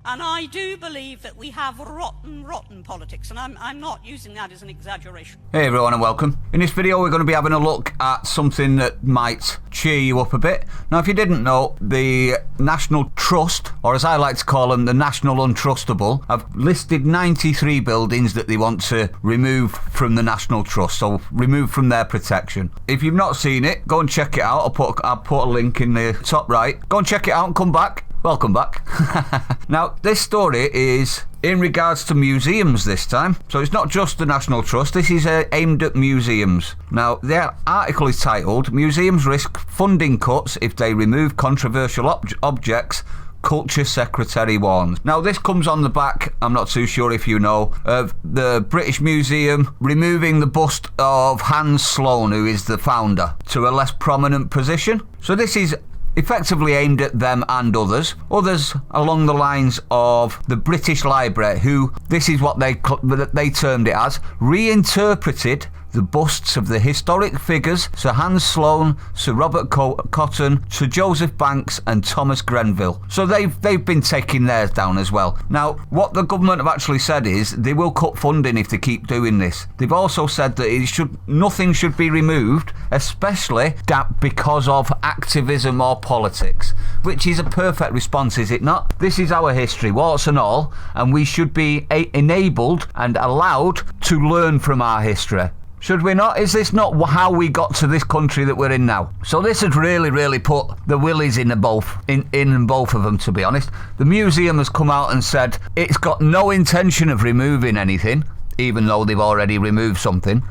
And I do believe that we have rotten politics, and I'm not using that as an exaggeration. Hey everyone and welcome. In this video we're going to be having a look at something that might cheer you up a bit. Now if you didn't know, the National Trust, or as I like to call them, the National Untrustable, have listed 93 buildings that they want to remove from the National Trust, so remove from their protection. If you've not seen it, go and check it out. I'll put a link in the top right. Go and check it out and come back. Welcome back. Now, this story is in regards to museums this time. So it's not just the National Trust, this is aimed at museums. Now, their article is titled, "Museums Risk Funding Cuts If They Remove Controversial Objects, Culture Secretary Warns." Now, this comes on the back, I'm not too sure if you know, of the British Museum removing the bust of Hans Sloane, who is the founder, to a less prominent position. So this is effectively aimed at them and others along the lines of the British Library, who, this is what they termed it as, reinterpreted the busts of the historic figures Sir Hans Sloane, Sir Robert Cotton, Sir Joseph Banks and Thomas Grenville. So they've been taking theirs down as well. Now, what the government have actually said is they will cut funding if they keep doing this. They've also said that nothing should be removed, especially because of activism or politics, which is a perfect response, is it not? This is our history, warts and all, and we should be enabled and allowed to learn from our history. Should we not? Is this not how we got to this country that we're in now? So this has really put the willies in both of them, to be honest. The museum has come out and said it's got no intention of removing anything, even though they've already removed something.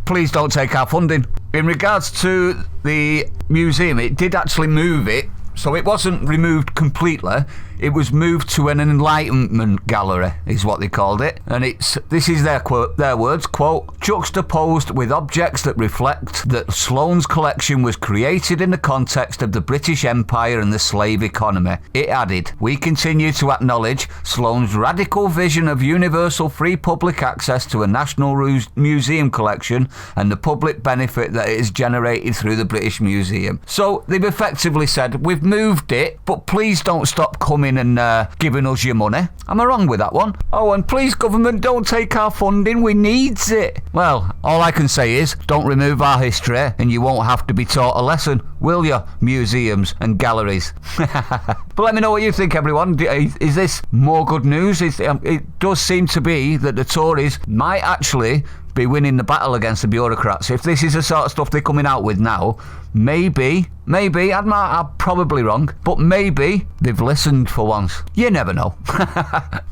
Please don't take our funding. In regards to the museum, it did actually move it, so it wasn't removed completely. It was moved to an enlightenment gallery, is what they called it. And this is their words, quote, "Juxtaposed with objects that reflect that Sloane's collection was created in the context of the British Empire and the slave economy." It added, "We continue to acknowledge Sloane's radical vision of universal free public access to a national museum collection and the public benefit that it has generated through the British Museum." So they've effectively said, we've moved it, but please don't stop coming and giving us your money. Am I wrong with that one? Oh, and please government, don't take our funding, we needs it. Well, all I can say is, don't remove our history and you won't have to be taught a lesson, will you, museums and galleries? But let me know what you think, everyone. Is this more good news? It does seem to be that the Tories might actually be winning the battle against the bureaucrats. If this is the sort of stuff they're coming out with now, maybe, I'm probably wrong, but maybe they've listened for once. You never know.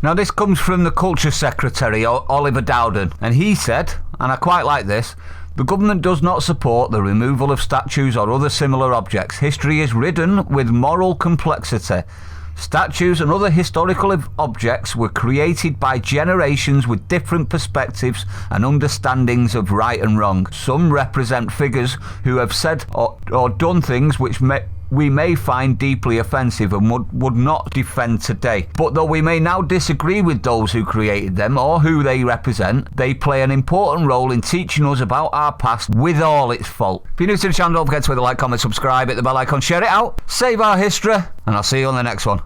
Now this comes from the Culture Secretary, Oliver Dowden, and he said, and I quite like this, "The government does not support the removal of statues or other similar objects. History is ridden with moral complexity. Statues and other historical objects were created by generations with different perspectives and understandings of right and wrong. Some represent figures who have said or done things which we may find deeply offensive and would not defend today. But though we may now disagree with those who created them or who they represent, they play an important role in teaching us about our past with all its fault." If you're new to the channel, don't forget to hit the like, comment, subscribe, hit the bell icon, share it out, save our history, and I'll see you on the next one.